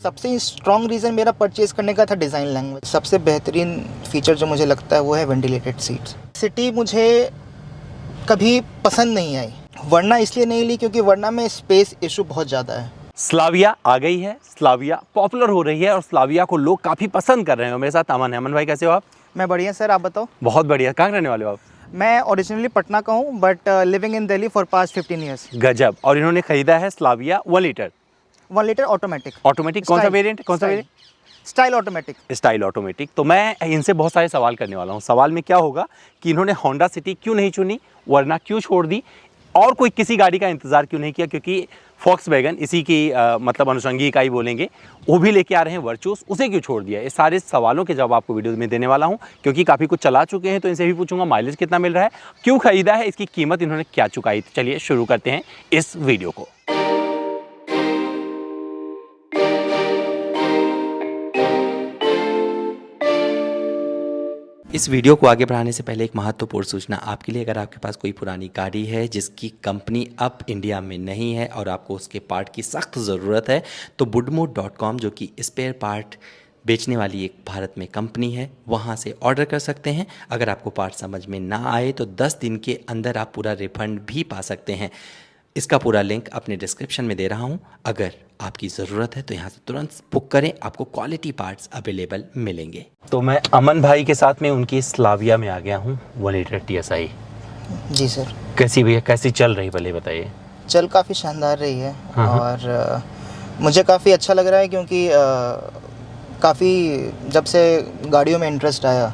सबसे strong reason मेरा purchase करने का था डिज़ाइन लैंग्वेज। सबसे बेहतरीन फ़ीचर जो मुझे लगता है वो है वेंटिलेटेड सीट्स। सिटी मुझे कभी पसंद नहीं आई, वरना इसलिए नहीं ली क्योंकि वरना में स्पेस इशू बहुत ज़्यादा है। स्लाविया आ गई है, स्लाविया पॉपुलर हो रही है और स्लाविया को लोग काफ़ी पसंद कर रहे हैं। मेरे साथ अमन है। अमन भाई कैसे हो आप? मैं बढ़िया सर, आप बताओ। बहुत बढ़िया। कहाँ रहने वाले हो आप? मैं ओरिजिनली पटना का हूँ but living in Delhi for past 15 years. गजब। और इन्होंने खरीदा है Slavia 1 litre 1 litre automatic. Automatic. कौन सा वेरिएंट? कौन सा variant? Style automatic. Style automatic. तो मैं इनसे बहुत सारे सवाल करने वाला हूँ। सवाल में क्या होगा कि इन्होंने होंडा सिटी क्यों नहीं चुनी, वरना क्यों छोड़ दी, और कोई किसी गाड़ी का इंतज़ार क्यों नहीं किया, क्योंकि फॉक्सवैगन इसी की मतलब अनुषंगी इकाई बोलेंगे, वो भी लेके आ रहे हैं वर्चूस, उसे क्यों छोड़ दिया। ये सारे सवालों के जवाब आपको वीडियो में देने वाला हूं, क्योंकि काफ़ी कुछ चला चुके हैं तो इनसे भी पूछूंगा माइलेज कितना मिल रहा है, क्यों खरीदा है, इसकी कीमत इन्होंने क्या चुकाई। तो चलिए शुरू करते हैं इस वीडियो को। इस वीडियो को आगे बढ़ाने से पहले एक महत्वपूर्ण सूचना आपके लिए। अगर आपके पास कोई पुरानी गाड़ी है जिसकी कंपनी अब इंडिया में नहीं है और आपको उसके पार्ट की सख्त ज़रूरत है, तो budmo.com जो कि स्पेयर पार्ट बेचने वाली एक भारत में कंपनी है, वहाँ से ऑर्डर कर सकते हैं। अगर आपको पार्ट समझ में ना आए तो 10 दिन के अंदर आप पूरा रिफंड भी पा सकते हैं। इसका पूरा लिंक अपने डिस्क्रिप्शन में दे रहा हूँ। अगर आपकी ज़रूरत है तो यहाँ से तुरंत बुक करें, आपको क्वालिटी पार्ट्स अवेलेबल मिलेंगे। तो मैं अमन भाई के साथ में उनकी स्लाविया में आ गया हूँ 1 लीटर TSI। जी सर। कैसी भैया, कैसी चल रही, पहले बताइए। चल काफ़ी शानदार रही है। हाँ। और मुझे काफ़ी अच्छा लग रहा है क्योंकि काफ़ी जब से गाड़ियों में इंटरेस्ट आया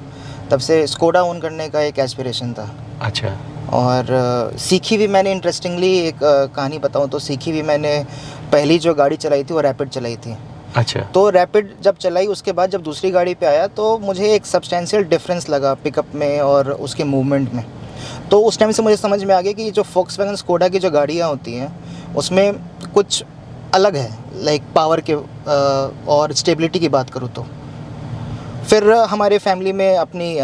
तब से स्कोडा ओन करने का एक एस्पिरेशन था। अच्छा। और सीखी भी मैंने, इंटरेस्टिंगली एक कहानी बताऊं तो सीखी भी मैंने, पहली जो गाड़ी चलाई थी वो रैपिड चलाई थी। अच्छा। तो रैपिड जब चलाई उसके बाद जब दूसरी गाड़ी पे आया तो मुझे एक सब्सटेंशियल डिफरेंस लगा पिकअप में और उसके मूवमेंट में। तो उस टाइम से मुझे समझ में आ गया कि जो फॉक्सवैगन स्कोडा की जो गाड़ियाँ होती हैं उसमें कुछ अलग है, लाइक पावर के और स्टेबिलिटी की बात करूँ तो। फिर हमारे फैमिली में अपनी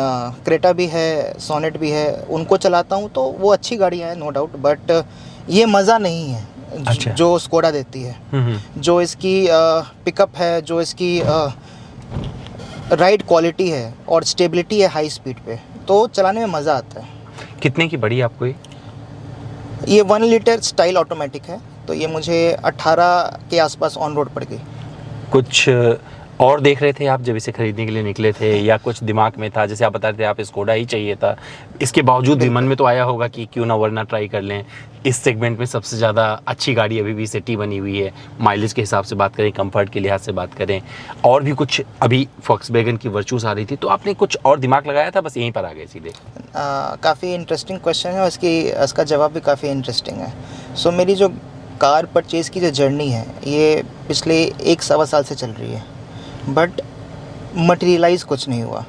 क्रेटा भी है, सोनेट भी है, उनको चलाता हूँ तो वो अच्छी गाड़ियाँ हैं नो डाउट, बट ये मज़ा नहीं है। अच्छा। जो स्कोडा देती है, जो इसकी पिकअप है, जो इसकी राइड क्वालिटी है और स्टेबिलिटी है हाई स्पीड पे, तो चलाने में मज़ा आता है। कितने की पड़ी आपको ये 1 लीटर स्टाइल ऑटोमेटिक है, तो ये मुझे 18 के आसपास ऑन रोड पड़ गई। कुछ और देख रहे थे आप जब इसे खरीदने के लिए निकले थे, या कुछ दिमाग में था? जैसे आप बता रहे थे आप स्कोडा ही चाहिए था, इसके बावजूद भी मन में तो आया होगा कि क्यों ना वरना ट्राई कर लें। इस सेगमेंट में सबसे ज़्यादा अच्छी गाड़ी अभी भी सिटी बनी हुई है, माइलेज के हिसाब से बात करें, कंफर्ट के लिहाज से बात करें, और भी कुछ अभी फॉक्सवैगन की वर्चूस आ रही थी, तो आपने कुछ और दिमाग लगाया था, बस यहीं पर आ गए सीधे? काफ़ी इंटरेस्टिंग क्वेश्चन है और इसका जवाब भी काफ़ी इंटरेस्टिंग है। सो मेरी जो कार परचेज़ की जो जर्नी है ये पिछले 1 सवा साल से चल रही है, बट मटेरियलाइज़ कुछ नहीं हुआ।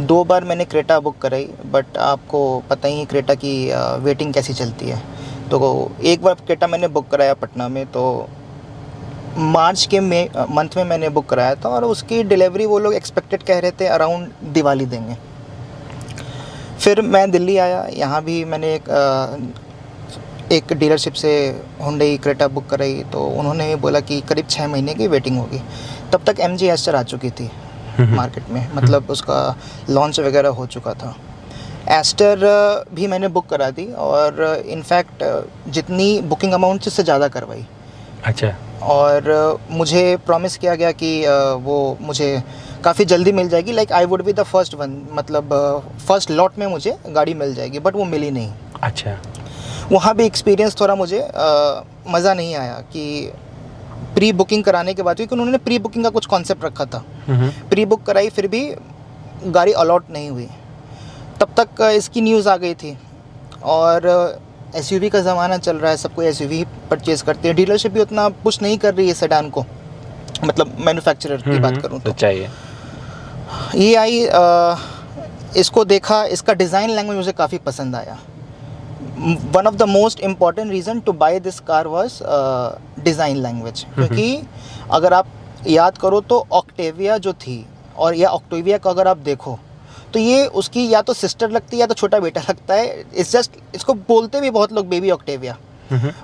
2 बार मैंने क्रेटा बुक कराई, बट आपको पता ही है क्रेटा की वेटिंग कैसी चलती है। तो एक बार क्रेटा मैंने बुक कराया पटना में, तो मार्च के मंथ में मैंने बुक कराया था और उसकी डिलीवरी वो लोग एक्सपेक्टेड कह रहे थे अराउंड दिवाली देंगे। फिर मैं दिल्ली आया, यहाँ भी मैंने एक डीलरशिप से हुंडई क्रेटा बुक कराई, तो उन्होंने बोला कि करीब 6 महीने की वेटिंग होगी। तब तक MG एस्टर आ चुकी थी मार्केट में, मतलब उसका लॉन्च वगैरह हो चुका था। एस्टर भी मैंने बुक करा दी और इनफैक्ट जितनी बुकिंग अमाउंट से ज़्यादा करवाई। अच्छा। और मुझे प्रॉमिस किया गया कि वो मुझे काफ़ी जल्दी मिल जाएगी, like I would be the first one, मतलब फर्स्ट लॉट में मुझे गाड़ी मिल जाएगी, बट वो मिली नहीं। अच्छा। वहाँ भी एक्सपीरियंस थोड़ा मुझे मज़ा नहीं आया कि प्री बुकिंग कराने के बाद, क्योंकि उन्होंने प्री बुकिंग का कुछ कॉन्सेप्ट रखा था। प्री बुक कराई फिर भी गाड़ी अलॉट नहीं हुई। तब तक इसकी न्यूज़ आ गई थी और SUV का ज़माना चल रहा है, सबको SUV परचेज़ करते हैं। डीलरशिप भी उतना पुश नहीं कर रही है सेडान को, मतलब मैन्युफैक्चरर की बात करूँ तो। चाहिए ये आई, इसको देखा, इसका डिज़ाइन लैंग्वेज मुझे काफ़ी पसंद आया। One of the most important reason to buy this car was design language, क्योंकि अगर आप याद करो तो ऑक्टेविया जो थी और या ऑक्टेविया को अगर आप देखो तो ये उसकी या तो सिस्टर लगती है या तो छोटा बेटा लगता है। इट्स जस्ट, इसको बोलते भी बहुत लोग बेबी ऑक्टेविया,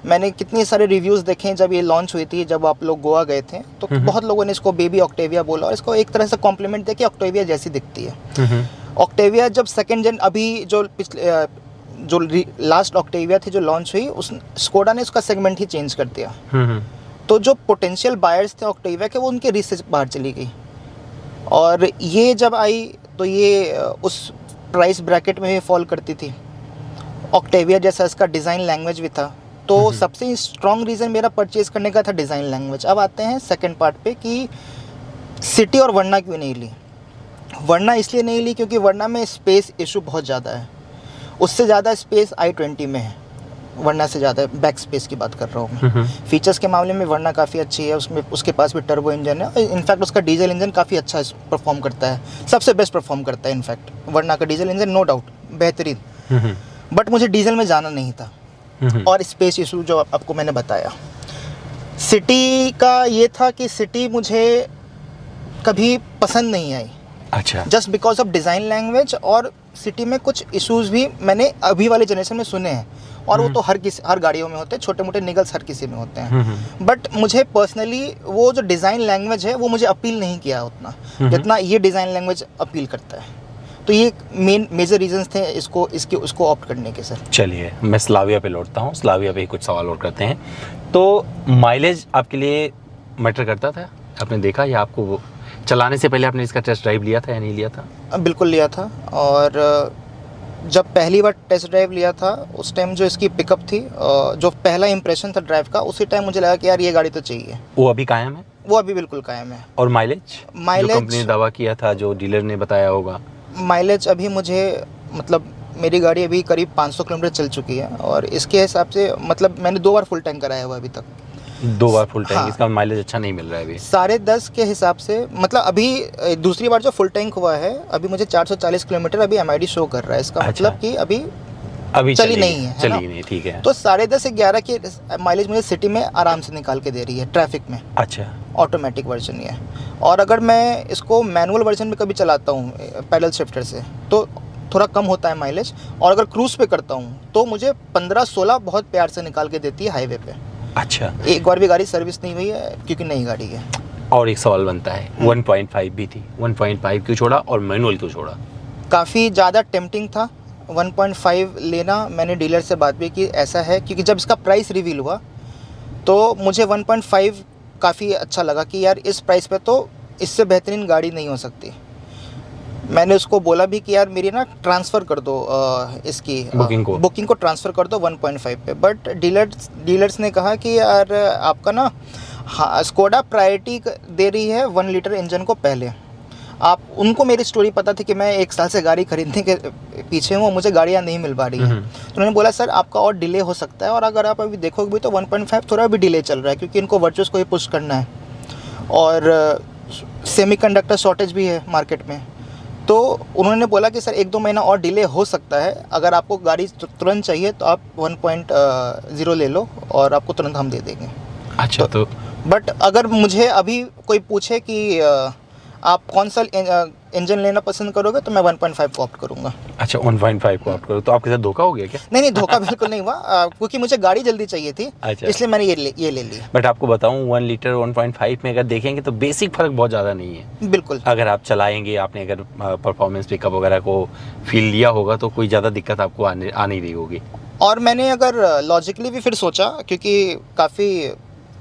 मैंने कितने सारे रिव्यूज़ देखे जब ये लॉन्च हुई थी, जब आप लोग गोवा गए थे, तो बहुत लोगों ने इसको बेबी ऑक्टेविया बोला और इसको एक तरह से कॉम्प्लीमेंट दिया कि ऑक्टेविया जैसी दिखती है। ऑक्टेविया जब सेकेंड जेन अभी जो पिछले जो लास्ट ऑक्टेविया थी जो लॉन्च हुई, उस स्कोडा ने उसका सेगमेंट ही चेंज कर दिया। तो जो पोटेंशियल बायर्स थे ऑक्टेविया के, वो उनके रीच से बाहर चली गई। और ये जब आई तो ये उस प्राइस ब्रैकेट में भी फॉल करती थी। ऑक्टेविया जैसा इसका डिज़ाइन लैंग्वेज भी था, तो सबसे स्ट्रॉन्ग रीज़न मेरा परचेज़ करने का था डिज़ाइन लैंग्वेज। अब आते हैं सेकंड पार्ट पे कि सिटी और वर्ना क्यों नहीं ली। वर्ना इसलिए नहीं ली क्योंकि वर्ना में स्पेस इशू बहुत ज़्यादा है, उससे ज़्यादा स्पेस i20 में है, वर्ना से ज़्यादा बैक स्पेस की बात कर रहा हूँ मैं। फीचर्स के मामले में वर्ना काफ़ी अच्छी है, उसमें उसके पास भी टर्बो इंजन है, इनफैक्ट उसका डीजल इंजन काफ़ी अच्छा परफॉर्म करता है, सबसे बेस्ट परफॉर्म करता है इनफैक्ट वर्ना का डीजल इंजन, नो डाउट बेहतरीन। बट मुझे डीजल में जाना नहीं था, और स्पेस इशू जो आपको मैंने बताया। सिटी का ये था कि सिटी मुझे कभी पसंद नहीं आई, अच्छा, just because of design language, और सिटी में कुछ इश्यूज भी मैंने अभी वाले जनरेशन में सुने हैं, और वो तो हर गाड़ियों में होते हैं, छोटे मोटे निगल्स हर किसी में होते हैं। बट मुझे पर्सनली वो जो डिज़ाइन लैंग्वेज है वो मुझे अपील नहीं किया उतना जितना ये डिज़ाइन लैंग्वेज अपील करता है। तो ये मेजर रीजंस थे उसको ऑप्ट करने के सर। चलिए मैं स्लाविया पे लौटता हूँ, स्लाविया पे ही कुछ सवाल और करते हैं। तो माइलेज आपके लिए मैटर करता था, आपने देखा, या आपको चलाने से पहले आपने इसका टेस्ट ड्राइव लिया था या नहीं लिया था? बिल्कुल लिया था, और जब पहली बार टेस्ट ड्राइव लिया था उस टाइम जो इसकी पिकअप थी, जो पहला इंप्रेशन था ड्राइव का, उसी टाइम मुझे लगा कि यार ये गाड़ी तो चाहिए। वो अभी कायम है? वो अभी बिल्कुल कायम है। और माइलेज जो कंपनी ने दावा किया था, जो डीलर ने बताया होगा? माइलेज अभी मुझे, मतलब मेरी गाड़ी अभी करीब 500 किलोमीटर चल चुकी है, और इसके हिसाब से मतलब मैंने 2 बार फुल टैंक कराया हुआ अभी तक। 2 बार फुल टैंक? हाँ। इसका माइलेज अच्छा नहीं मिल रहा है अभी? 10.5 के हिसाब से, मतलब अभी दूसरी बार जो फुल टैंक हुआ है अभी मुझे 440 किलोमीटर अभी MID शो कर रहा है। इसका मतलब कि अभी चली नहीं है, चली नहीं, ठीक है। तो 10.5 से 11 की माइलेज मुझे सिटी में आराम से निकाल के दे रही है, ट्रैफिक में। अच्छा, ऑटोमेटिक वर्जन ये है। और अगर मैं इसको मैनुअल वर्जन में कभी चलाता हूँ पैडल शिफ्टर से, तो थोड़ा कम होता है माइलेज, और अगर क्रूज पे करता हूँ तो मुझे 15-16 बहुत प्यार से निकाल के देती है हाईवे पे। अच्छा, एक बार भी गाड़ी सर्विस नहीं हुई है क्योंकि नई गाड़ी है। और एक सवाल बनता है, 1.5 भी थी, 1.5 क्यों छोड़ा और मैनुअल क्यों छोड़ा? काफ़ी ज़्यादा टेम्पटिंग था 1.5 लेना। मैंने डीलर से बात भी की, ऐसा है क्योंकि जब इसका प्राइस रिवील हुआ तो मुझे 1.5 काफ़ी अच्छा लगा कि यार इस प्राइस पे तो इससे बेहतरीन गाड़ी नहीं हो सकती। मैंने उसको बोला भी कि यार मेरी ना ट्रांसफ़र कर दो इसकी बुकिंग को ट्रांसफ़र कर दो 1.5 पे। बट डीलर्स ने कहा कि यार आपका ना, हाँ, स्कोडा प्रायोरिटी दे रही है 1 लीटर इंजन को पहले। आप उनको मेरी स्टोरी पता थी कि मैं 1 साल से गाड़ी खरीदने के पीछे हूँ, मुझे गाड़ियाँ नहीं मिल पा रही हैं। तो उन्होंने बोला सर आपका और डिले हो सकता है, और अगर आप अभी देखोगे भी तो 1.5 थोड़ा भी डिले चल रहा है क्योंकि इनको वर्चुअस को ही पुश करना है, और सेमीकंडक्टर शॉर्टेज भी है मार्केट में। तो उन्होंने बोला कि सर 1-2 महीना और डिले हो सकता है, अगर आपको गाड़ी तुरंत चाहिए तो आप 1.0 ले लो और आपको तुरंत हम दे देंगे। अच्छा, तो बट अगर मुझे अभी कोई पूछे कि आप कौन सा इंजन लेना पसंद करोगे तो मैं 1.5 को ऑप्ट करूँगा। अच्छा, 1.5 को ऑप्ट करो, तो आपके साथ धोखा हो गया क्या? नहीं, धोखा बिल्कुल नहीं हुआ, क्योंकि मुझे गाड़ी जल्दी चाहिए थी। अच्छा, इसलिए मैंने ये ले ली। बट आपको बताऊं 1 लीटर 1.5 में अगर देखेंगे तो बेसिक फ़र्क बहुत ज़्यादा नहीं है। बिल्कुल, अगर आप चलाएंगे, आपने अगर परफॉर्मेंस पिकअप वगैरह को फील लिया होगा तो कोई ज़्यादा दिक्कत आपको आ नहीं रही होगी। और मैंने अगर लॉजिकली भी फिर सोचा, क्योंकि काफ़ी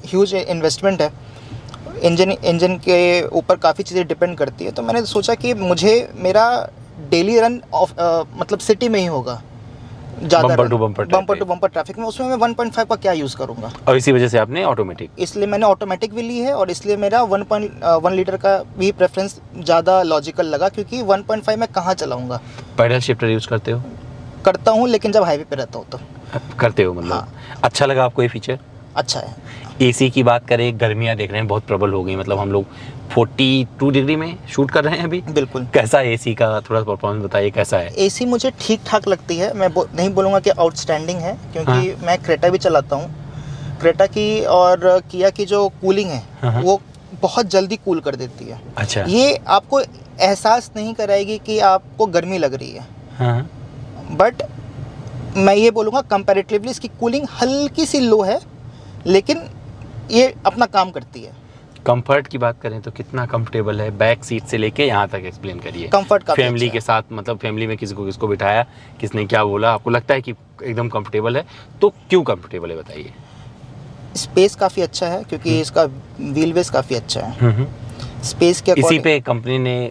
ह्यूज इन्वेस्टमेंट है, इंजन के ऊपर काफ़ी चीज़ें डिपेंड करती है, तो मैंने सोचा कि मुझे मेरा डेली रन मतलब सिटी में ही होगा, ज़्यादा बम्पर टू बम्पर ट्रैफिक में, उसमें मैं 1.5 का क्या यूज़ करूँगा। और इसी वजह से आपने ऑटोमेटिक, इसलिए मैंने ऑटोमेटिक भी ली है, और इसलिए मेरा 1 लीटर का भी प्रेफरेंस ज़्यादा लॉजिकल लगा, क्योंकि 1.5 में कहाँ चलाऊँगा। पैडल शिफ्टर यूज़ करते हो? करता हूँ, लेकिन जब हाईवे पे रहता हूँ तो। करते हो मतलब? हाँ। अच्छा लगा आपको ये फीचर? अच्छा है। एसी की बात करें, गर्मियाँ देख रहे हैं बहुत प्रबल हो गई, मतलब हम लोग 42 डिग्री में शूट कर रहे हैं अभी। बिल्कुल। कैसा है एसी का, थोड़ा परफॉर्मेंस बताइए कैसा है? एसी मुझे ठीक ठाक लगती है, मैं नहीं बोलूँगा कि आउटस्टैंडिंग है, क्योंकि मैं क्रेटा भी चलाता हूँ। क्रेटा की और किया की जो कूलिंग है वो बहुत जल्दी कूल कर देती है। अच्छा, ये आपको एहसास नहीं कराएगी कि आपको गर्मी लग रही है, बट मैं ये बोलूँगा कंपैरेटिवली इसकी कूलिंग हल्की सी लो है, लेकिन ये अपना काम करती है। कंफर्ट की बात करें तो कितना कंफर्टेबल है, बैक सीट से लेके यहाँ तक एक्सप्लेन करिए। कंफर्ट काफ़ी फैमिली अच्छा के साथ, मतलब फैमिली में किसको बिठाया, किसने क्या बोला, आपको लगता है कि एकदम कंफर्टेबल है, तो क्यों कंफर्टेबल है बताइए। स्पेस काफ़ी अच्छा है क्योंकि इसका व्हील बेस काफ़ी अच्छा है। स्पेस के इसी according- पे कंपनी ने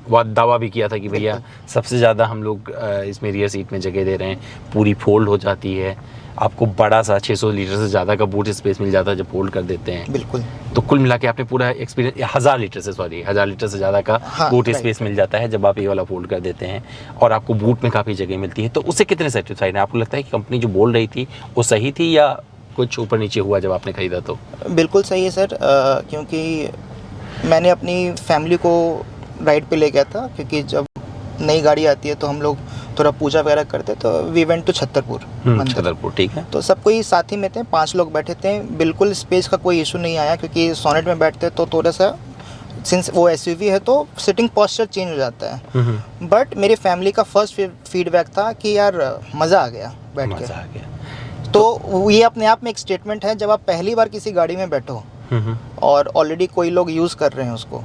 बहुत दावा भी किया था कि भैया सबसे ज़्यादा हम लोग इसमें रियर सीट में जगह दे रहे हैं, पूरी फोल्ड हो जाती है, आपको बड़ा सा 600 लीटर से ज़्यादा का बूट स्पेस मिल जाता है जब फोल्ड कर देते हैं। बिल्कुल। तो कुल मिला के आपने पूरा एक्सपीरियंस 1000 लीटर से ज़्यादा का हाँ, बूट right, स्पेस मिल जाता है जब आप ये वाला फोल्ड कर देते हैं, और आपको बूट में काफ़ी जगह मिलती है। तो उससे कितने सेटिस्फाइड हैं? आपको लगता है कि कंपनी जो बोल रही थी वो सही थी या कुछ ऊपर नीचे हुआ जब आपने खरीदा? तो बिल्कुल सही है सर, क्योंकि मैंने अपनी फैमिली को राइड पे ले गया था, क्योंकि जब नई गाड़ी आती है तो हम लोग थोड़ा पूजा वगैरह करते, तो वी वेंट टू छतरपुर मंदिर। छतरपुर, ठीक है। तो सब कोई साथ ही में थे, 5 लोग बैठे थे, बिल्कुल स्पेस का कोई इशू नहीं आया, क्योंकि सोनेट में बैठते तो थोड़ा सा, सिंस वो एसयूवी है तो सिटिंग पोस्चर चेंज हो जाता है। बट मेरी फैमिली का फर्स्ट फीडबैक था कि यार मज़ा आ गया बैठ के। मज़ा आ गया। तो ये अपने आप में एक स्टेटमेंट है, जब आप पहली बार किसी गाड़ी में बैठो और ऑलरेडी कोई लोग यूज़ कर रहे हैं उसको,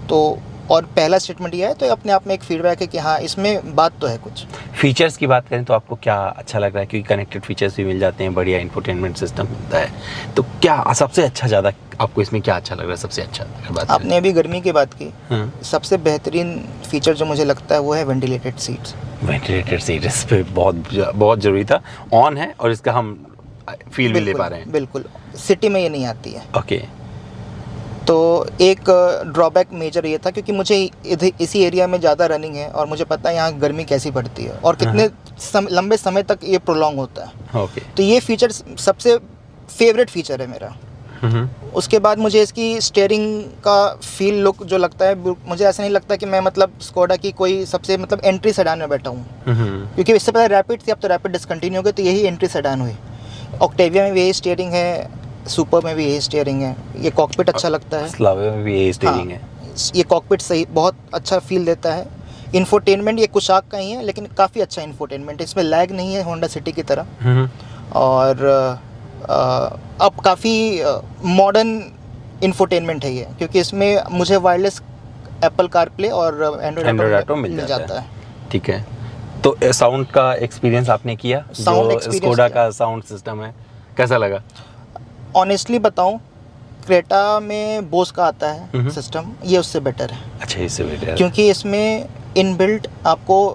तो और पहला स्टेटमेंट ये है, तो अपने आप में एक फीडबैक है कि हाँ इसमें बात तो है कुछ। फीचर्स की बात करें तो आपको क्या अच्छा लग रहा है? क्योंकि कनेक्टेड फीचर्स भी मिल जाते हैं, बढ़िया इंफोटेनमेंट सिस्टम मिलता है, तो क्या सबसे अच्छा, ज़्यादा आपको इसमें क्या अच्छा लग रहा है सबसे अच्छा अगर बात आपने अभी गर्मी की बात की, करें? सबसे बेहतरीन फीचर जो मुझे लगता है वो है वेंटिलेटेड सीट्स। वेंटिलेटेड सीट इस पे बहुत ज़रूरी था, ऑन है और इसका हम फील भी ले पा रहे हैं। बिल्कुल, सिटी में ये नहीं आती है। ओके। तो एक ड्रॉबैक मेजर ये था, क्योंकि मुझे इसी एरिया में ज़्यादा रनिंग है और मुझे पता है यहाँ गर्मी कैसी पड़ती है और कितने लंबे समय तक ये प्रोलॉन्ग होता है। ओके। तो ये फीचर सबसे फेवरेट फीचर है मेरा। उसके बाद मुझे इसकी स्टीयरिंग का फील लुक जो लगता है, मुझे ऐसा नहीं लगता कि मैं मतलब स्कोडा की कोई सबसे मतलब एंट्री सेडान में बैठा हूँ, क्योंकि इससे पहले रैपिड थी, अब तो रैपिड डिसकंटिन्यू हो गई, तो यही एंट्री सेडान हुई। ऑक्टेविया में भी यही स्टीयरिंग है, सुपर में भी यही स्टीयरिंग है, ये कॉकपिट अच्छा लगता है, स्लाविया में भी यही स्टीयरिंग है। ये कॉकपिट सही बहुत अच्छा फील देता है। इंफोटेनमेंट ये कुशाक का ही है, लेकिन काफ़ी अच्छा इंफोटेनमेंट है, इसमें लैग नहीं है होंडा सिटी की तरह। और अब काफ़ी मॉडर्न इंफोटेनमेंट है ये, क्योंकि इसमें मुझे वायरलेस एप्पल कारप्ले और एंड्रॉयड ऑटो मिल जाता है। ठीक है। तो साउंड का एक्सपीरियंस आपने किया? साउंड जो स्कोडा का साउंड सिस्टम है कैसा लगा? ऑनेस्टली बताऊं, क्रेटा में बोस का आता है सिस्टम, ये उससे बेटर है। अच्छा, इससे बेटर है क्योंकि इसमें इनबिल्ट आपको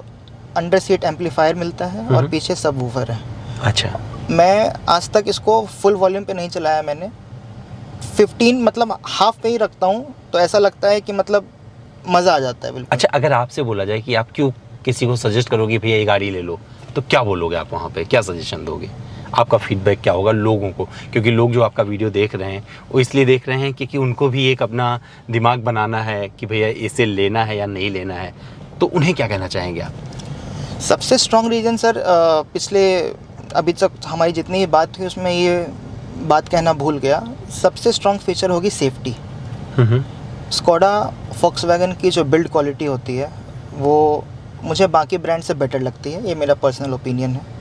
अंडर सीट एम्पलीफायर मिलता है और पीछे सबवूफर है। अच्छा। मैं आज तक इसको फुल वॉल्यूम पे नहीं चलाया मैंने, 15 मतलब हाफ पे ही रखता हूँ, तो ऐसा लगता है कि मतलब मज़ा आ जाता है बिल्कुल। अच्छा, अगर आपसे बोला जाए कि आप क्यों किसी को सजेस्ट करोगे भैया ये गाड़ी ले लो, तो क्या बोलोगे आप वहाँ पे, क्या सजेशन दोगे? आपका फीडबैक क्या होगा लोगों को? क्योंकि लोग जो आपका वीडियो देख रहे हैं वो इसलिए देख रहे हैं क्योंकि उनको भी एक अपना दिमाग बनाना है कि भैया इसे लेना है या नहीं लेना है, तो उन्हें क्या कहना चाहेंगे आप? सबसे स्ट्रॉन्ग रीज़न सर, पिछले अभी तक हमारी जितनी भी बात हुई उसमें ये बात कहना भूल गया, सबसे स्ट्रॉन्ग फीचर होगी सेफ्टी। स्कोडा वॉक्सवैगन की जो बिल्ड क्वालिटी होती है वो मुझे बाकी ब्रांड से बेटर लगती है, ये मेरा पर्सनल ओपिनियन है।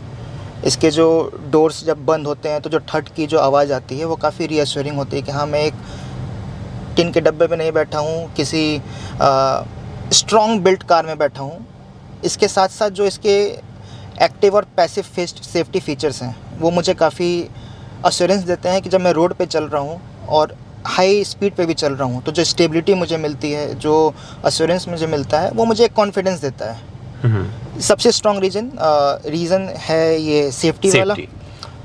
इसके जो डोर्स जब बंद होते हैं तो जो ठट की जो आवाज़ आती है वो काफ़ी रीअश्योरिंग होती है कि हाँ मैं एक टिन के डब्बे में नहीं बैठा हूँ, किसी स्ट्रॉन्ग बिल्ट कार में बैठा हूँ। इसके साथ साथ जो इसके एक्टिव और पैसिव सेफ्टी फीचर्स हैं वो मुझे काफ़ी अश्योरेंस देते हैं कि जब मैं रोड पे चल रहा हूँ और हाई स्पीड पे भी चल रहा हूँ तो जो स्टेबिलिटी मुझे मिलती है, जो अश्योरेंस मुझे मिलता है, वो मुझे एक कॉन्फिडेंस देता है। सबसे स्ट्रॉन्ग रीज़न है ये सेफ्टी वाला।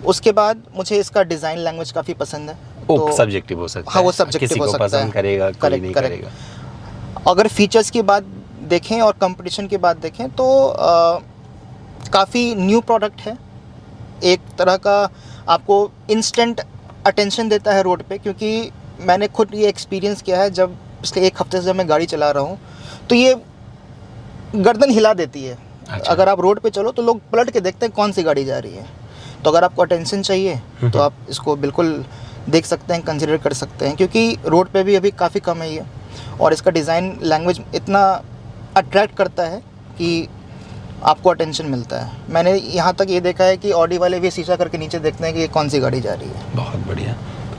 उसके बाद मुझे इसका डिज़ाइन लैंग्वेज काफ़ी पसंद है। तो सब्जेक्टिव हो सकता है। हाँ, वो सब्जेक्टिव हो सकता है, पसंद करेगा, कोई नहीं करेगा। अगर फीचर्स की बात देखें और कंपटीशन की बात देखें तो काफ़ी न्यू प्रोडक्ट है, एक तरह का आपको इंस्टेंट अटेंशन देता है रोड पे, क्योंकि मैंने खुद ये एक्सपीरियंस किया है। जब पिछले एक हफ्ते से जब मैं गाड़ी चला रहा हूँ तो ये गर्दन हिला देती है। अच्छा। अगर आप रोड पे चलो तो लोग पलट के देखते हैं कौन सी गाड़ी जा रही है, तो अगर आपको अटेंशन चाहिए तो आप इसको बिल्कुल देख सकते हैं, कंसिडर कर सकते हैं, क्योंकि रोड पे भी अभी काफ़ी कम है ये, और इसका डिज़ाइन लैंग्वेज इतना अट्रैक्ट करता है कि आपको अटेंशन मिलता है। मैंने यहाँ तक ये देखा है कि ऑडी वाले भी शीशा करके नीचे देखते हैं कि ये कौन सी गाड़ी जा रही है। बहुत बढ़िया।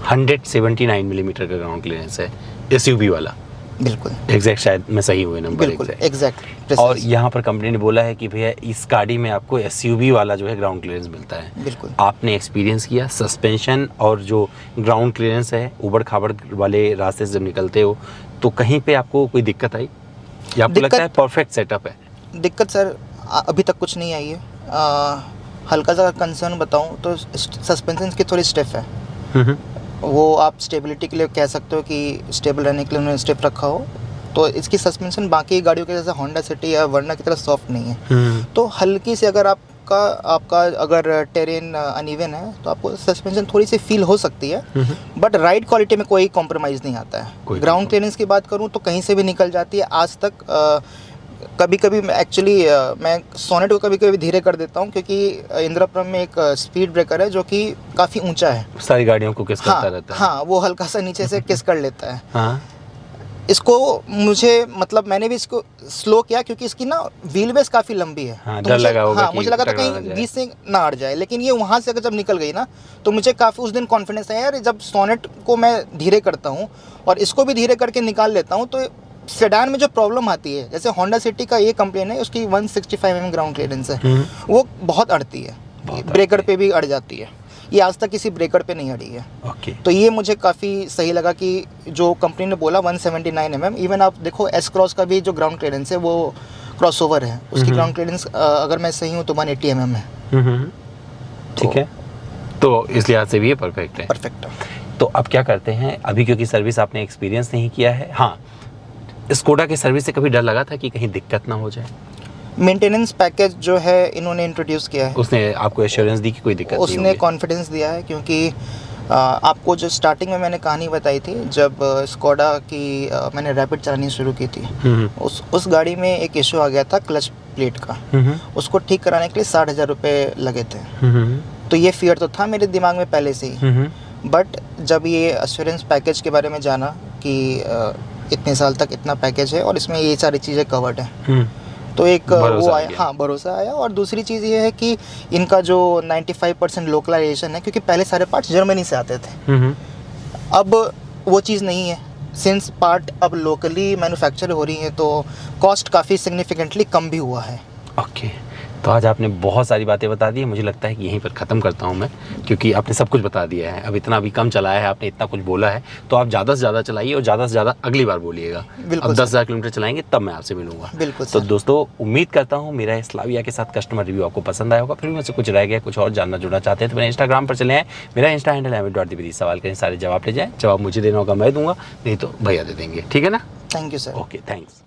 179 मिलीमीटर का ग्राउंड क्लियरेंस है, एसयूवी वाला। बिल्कुल एग्जैक्ट, शायद मैं सही हुए नंबर। बिल्कुल एग्जैक्ट। और यहाँ पर कंपनी ने बोला है कि भैया इस गाड़ी में आपको एसयूवी वाला जो है ग्राउंड क्लियरेंस मिलता है। बिल्कुल। आपने एक्सपीरियंस किया सस्पेंशन और जो ग्राउंड क्लियरेंस है, उबड़ खाबड़ वाले रास्ते से जब निकलते हो तो कहीं पे आपको कोई दिक्कत आई या आपको लगता है परफेक्ट सेटअप है? दिक्कत सर अभी तक कुछ नहीं आई है। हल्का सा कंसर्न बताऊं तो सस्पेंशन की थोड़ी स्टिफ है। वो आप स्टेबिलिटी के लिए कह सकते हो कि स्टेबल रहने के लिए उन्होंने स्टिफ रखा हो, तो इसकी सस्पेंशन बाकी गाड़ियों के जैसे होंडा सिटी या वर्ना की तरह सॉफ्ट नहीं है। तो हल्की से अगर आपका अगर टेरेन अनइवन है तो आपको सस्पेंशन थोड़ी सी फील हो सकती है, बट राइड क्वालिटी में कोई कॉम्प्रोमाइज़ नहीं आता है। ग्राउंड क्लियरेंस की बात करूँ तो कहीं से भी निकल जाती है। आज तक कभी कभी एक्चुअली मैं सोनेट को कभी कभी धीरे कर देता हूँ, क्योंकि इंद्रप्रम में एक स्पीड ब्रेकर है जो कि काफ़ी ऊंचा है, सारी गाड़ियों को किस करता रहता है। हाँ, वो हल्का सा नीचे से किस कर लेता है। हाँ, इसको मुझे मतलब मैंने भी इसको स्लो किया क्योंकि इसकी ना व्हील बेस काफ़ी लंबी है। हाँ, तो डर लगा होगा कि मुझे लगा था टकरा ना कहीं जाए। बीच से ना अड़ जाए, लेकिन ये वहाँ से अगर जब निकल गई ना तो मुझे काफ़ी उस दिन कॉन्फिडेंस आया यार, जब सोनेट को मैं धीरे करता हूँ और इसको भी धीरे करके निकाल लेता हूँ तो सेडान में जो प्रॉब्लम आती है, जैसे होंडा सिटी का ये कंप्लेन है, उसकी 165 mm ग्राउंड क्लियरेंस है, वो बहुत अड़ती है, ब्रेकर पे भी अड़ जाती है। ये आज तक किसी ब्रेकर पे नहीं अड़ी है। ओके। तो ये मुझे काफ़ी सही लगा कि जो कंपनी ने बोला 179 mm। इवन आप देखो एस क्रॉस का भी जो ग्राउंड क्लियरेंस है वो क्रॉसओवर है, उसकी ग्राउंड क्लियरेंस अगर मैं सही हूँ तो 180 mm है। ठीक है, तो इस लिहाज से भी ये परफेक्ट है। परफेक्ट। तो अब क्या करते हैं, अभी क्योंकि सर्विस आपने एक्सपीरियंस नहीं किया है, हाँ, स्कोडा की सर्विस से कभी डर लगा था कि कहीं दिक्कत ना हो जाए? मेंटेनेंस पैकेज जो है इन्होंने इंट्रोड्यूस किया है, उसने आपको एश्योरेंस दी कि कोई दिक्कत नहीं उसने होगी? कॉन्फिडेंस दिया है, क्योंकि आपको जो स्टार्टिंग में मैंने कहानी बताई थी, जब स्कोडा की मैंने रैपिड चलानी शुरू की थी, उस गाड़ी में एक इशू आ गया था क्लच प्लेट का। उसको ठीक कराने के लिए 60,000 रुपये लगे थे। तो ये फियर तो था मेरे दिमाग में पहले से ही, बट जब ये एश्योरेंस पैकेज के बारे में जाना कि इतने साल तक इतना पैकेज है और इसमें ये सारी चीज़ें कवर्ड हैं, तो एक वो आया, हाँ, भरोसा आया। और दूसरी चीज़ ये है कि इनका जो 95% लोकलाइजेशन है, क्योंकि पहले सारे पार्ट्स जर्मनी से आते थे, अब वो चीज़ नहीं है। सिंस पार्ट अब लोकली मैन्युफैक्चर हो रही है तो कॉस्ट काफ़ी सिग्निफिकेंटली कम भी हुआ है। ओके, तो आज आपने बहुत सारी बातें बता दी। मुझे लगता है कि यहीं पर ख़त्म करता हूं मैं, क्योंकि आपने सब कुछ बता दिया है। अब इतना भी कम चलाया है आपने, इतना कुछ बोला है, तो आप ज़्यादा से ज़्यादा चलाइए और ज़्यादा से ज़्यादा अगली बार बोलिएगा। अब 10,000 किलोमीटर चलाएंगे तब मैं आपसे मिलूंगा। बिल्कुल। तो दोस्तों, उम्मीद करता हूँ मेरा इस स्लाविया के साथ कस्टमर रिव्यू आपको पसंद आया होगा। फिर भी मुझसे कुछ रह गया, कुछ और जानना जुड़ना चाहते हैं तो मेरे इंस्टाग्राम पर चले आए। मेरा इंस्टा हैंडल है @द्विवेदी। सवाल करें, सारे जवाब ले जाएँ। जवाब मुझे देना होगा, मैं दूंगा, नहीं तो भैया दे देंगे। ठीक है ना? Thank you sir. Okay, thanks.